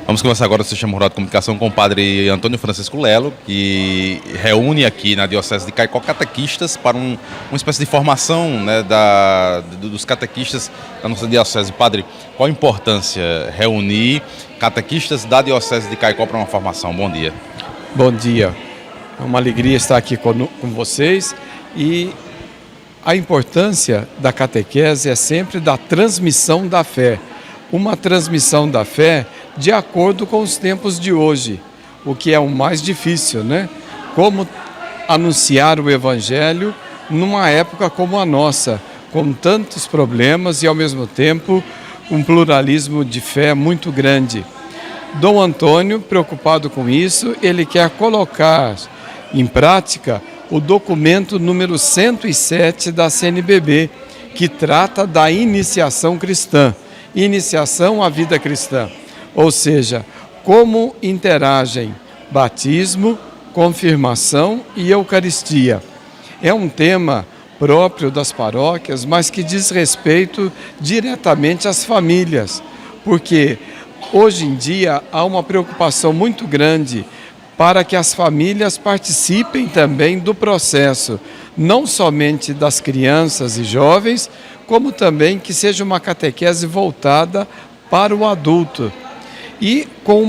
Vamos conversar agora do Sistema Rural de Comunicação com o padre Antônio Francisco Lelo, que reúne aqui na Diocese de Caicó catequistas para uma espécie de formação, né, dos catequistas da nossa Diocese. Padre, qual a importância reunir catequistas da Diocese de Caicó para uma formação? Bom dia. Bom dia. É uma alegria estar aqui com vocês e a importância da catequese é sempre da transmissão da fé. Uma transmissão da fé de acordo com os tempos de hoje, o que é o mais difícil, né? Como anunciar o Evangelho numa época como a nossa, com tantos problemas e ao mesmo tempo um pluralismo de fé muito grande. Dom Antônio, preocupado com isso, ele quer colocar em prática o documento número 107 da CNBB, que trata da iniciação cristã. Iniciação à vida cristã, ou seja, como interagem batismo, confirmação e Eucaristia. É um tema próprio das paróquias, mas que diz respeito diretamente às famílias, porque hoje em dia há uma preocupação muito grande para que as famílias participem também do processo, não somente das crianças e jovens, como também que seja uma catequese voltada para o adulto. E com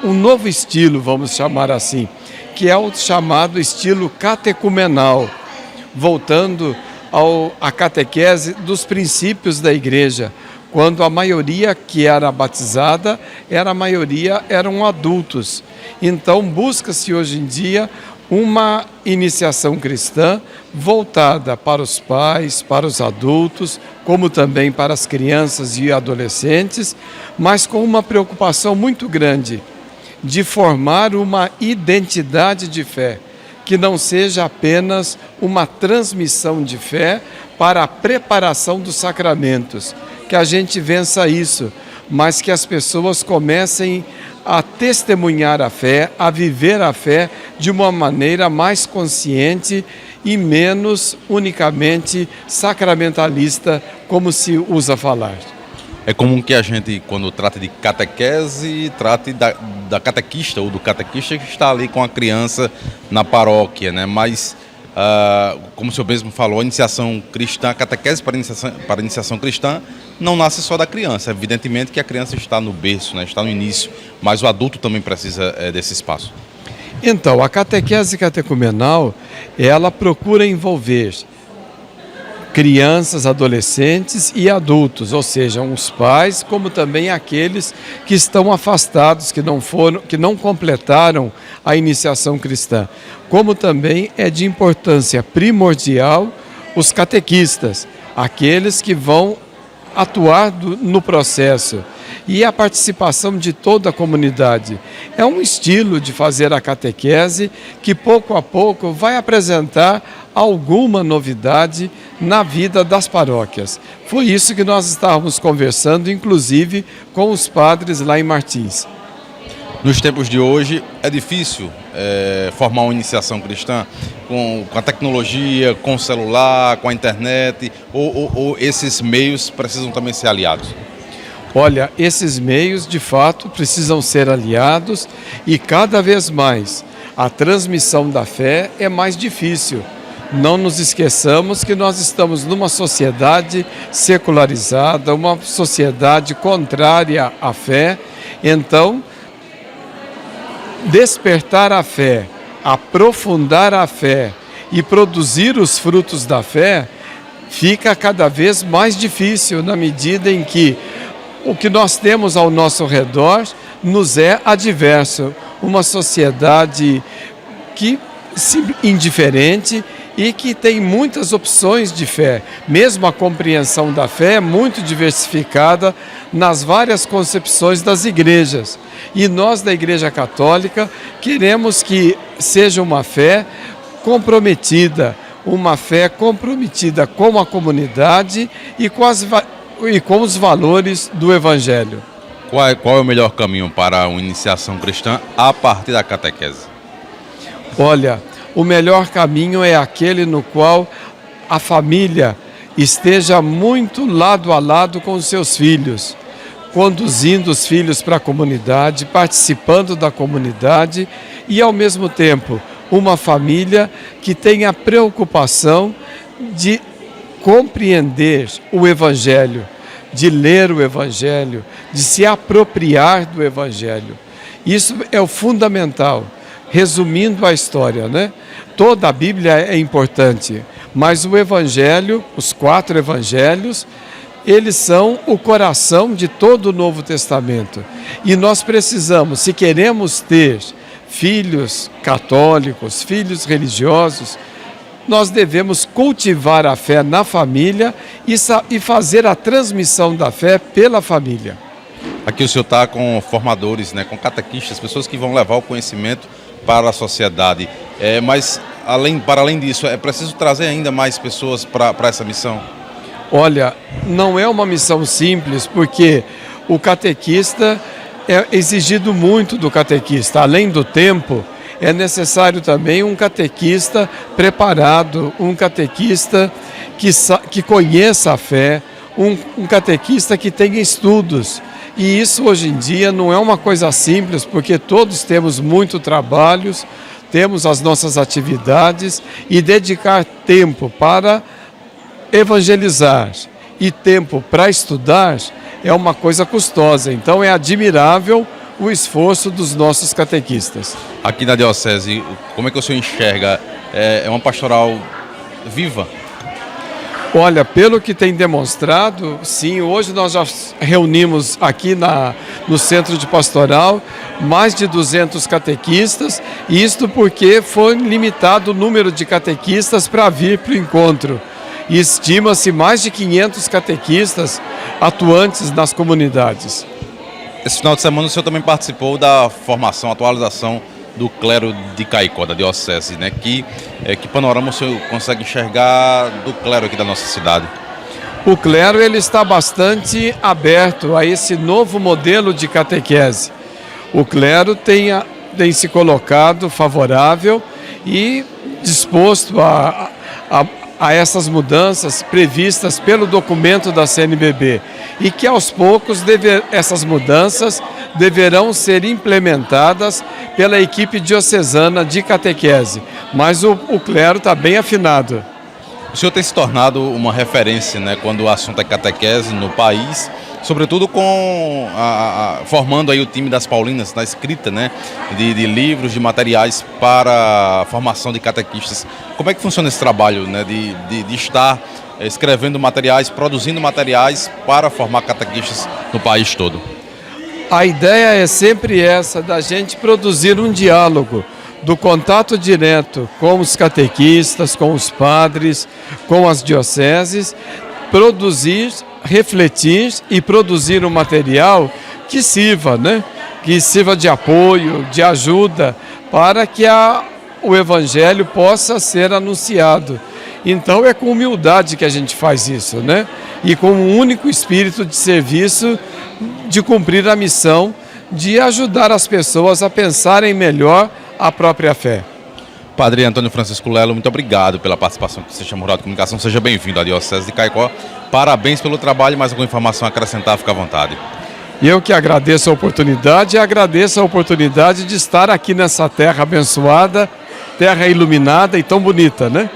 um novo estilo, vamos chamar assim, que é o chamado estilo catecumenal, voltando à catequese dos princípios da igreja, quando a maioria que era batizada, eram adultos. Então busca-se hoje em dia uma iniciação cristã voltada para os pais, para os adultos, como também para as crianças e adolescentes, mas com uma preocupação muito grande de formar uma identidade de fé, que não seja apenas uma transmissão de fé para a preparação dos sacramentos, que a gente vença isso, mas que as pessoas comecem a testemunhar a fé, a viver a fé de uma maneira mais consciente e menos unicamente sacramentalista, como se usa falar. É comum que a gente, quando trata de catequese, trate da catequista ou do catequista que está ali com a criança na paróquia, né? Mas, como o senhor mesmo falou, a iniciação cristã, a catequese para a iniciação cristã não nasce só da criança. Evidentemente que a criança está no berço, né? Está no início, mas o adulto também precisa desse espaço. Então, a catequese catecumenal, ela procura envolver crianças, adolescentes e adultos, ou seja, os pais, como também aqueles que estão afastados, que não completaram a iniciação cristã. Como também é de importância primordial os catequistas, aqueles que vão atuar no processo, e a participação de toda a comunidade. É um estilo de fazer a catequese que pouco a pouco vai apresentar alguma novidade na vida das paróquias. Foi isso que nós estávamos conversando, inclusive com os padres lá em Martins. Nos tempos de hoje é difícil formar uma iniciação cristã com a tecnologia, com o celular, com a internet, ou esses meios precisam também ser aliados? Olha, esses meios de fato precisam ser aliados e cada vez mais a transmissão da fé é mais difícil. Não nos esqueçamos que nós estamos numa sociedade secularizada, uma sociedade contrária à fé. Então, despertar a fé, aprofundar a fé e produzir os frutos da fé fica cada vez mais difícil na medida em que o que nós temos ao nosso redor nos é adverso. Uma sociedade indiferente e que tem muitas opções de fé. Mesmo a compreensão da fé é muito diversificada nas várias concepções das igrejas. E nós, da Igreja Católica, queremos que seja uma fé comprometida com a comunidade e com os valores do Evangelho. Qual é o melhor caminho para uma iniciação cristã a partir da catequese? Olha, o melhor caminho é aquele no qual a família esteja muito lado a lado com os seus filhos, conduzindo os filhos para a comunidade, participando da comunidade e, ao mesmo tempo, uma família que tem a preocupação de compreender o Evangelho, de ler o Evangelho, de se apropriar do Evangelho. Isso é o fundamental. Resumindo a história, né? Toda a Bíblia é importante, mas o Evangelho, os 4 Evangelhos, eles são o coração de todo o Novo Testamento. E nós precisamos, se queremos ter filhos católicos, filhos religiosos, nós devemos cultivar a fé na família e fazer a transmissão da fé pela família. Aqui o senhor está com formadores, né, com catequistas, pessoas que vão levar o conhecimento para a sociedade. Mas, para além disso, é preciso trazer ainda mais pessoas para essa missão? Olha, não é uma missão simples, porque o catequista é exigido muito do catequista. Além do tempo, é necessário também um catequista preparado, um catequista que conheça a fé, um catequista que tenha estudos. E isso hoje em dia não é uma coisa simples, porque todos temos muito trabalhos, temos as nossas atividades e dedicar tempo para evangelizar e tempo para estudar é uma coisa custosa. Então é admirável o esforço dos nossos catequistas. Aqui na Diocese, como é que o senhor enxerga? É uma pastoral viva? Olha, pelo que tem demonstrado, sim, hoje nós já reunimos aqui no Centro de Pastoral mais de 200 catequistas, e isto porque foi limitado o número de catequistas para vir para o encontro. E estima-se mais de 500 catequistas atuantes nas comunidades. Esse final de semana o senhor também participou da formação, atualização do clero de Caicó, da Diocese, né? Que panorama o senhor consegue enxergar do clero aqui da nossa cidade? O clero ele está bastante aberto a esse novo modelo de catequese. O clero tem se colocado favorável e disposto a essas mudanças previstas pelo documento da CNBB, e que aos poucos essas mudanças deverão ser implementadas pela equipe diocesana de catequese, mas o clero está bem afinado. O senhor tem se tornado uma referência, né, quando o assunto é catequese no país, sobretudo formando aí o time das Paulinas na escrita, né, de livros, de materiais para a formação de catequistas. Como é que funciona esse trabalho, né, de estar escrevendo materiais, produzindo materiais para formar catequistas no país todo? A ideia é sempre essa, da gente produzir um diálogo, do contato direto com os catequistas, com os padres, com as dioceses, produzir, refletir e produzir um material que sirva, né? Que sirva de apoio, de ajuda, para que o Evangelho possa ser anunciado. Então é com humildade que a gente faz isso, né? E com um único espírito de serviço, de cumprir a missão de ajudar as pessoas a pensarem melhor a própria fé. Padre Antônio Francisco Lelo, muito obrigado pela participação que você chamou de comunicação. Seja bem-vindo à Diocese de Caicó. Parabéns pelo trabalho, mais alguma informação a acrescentar, fica à vontade. Eu que agradeço a oportunidade e agradeço a oportunidade de estar aqui nessa terra abençoada, terra iluminada e tão bonita, né?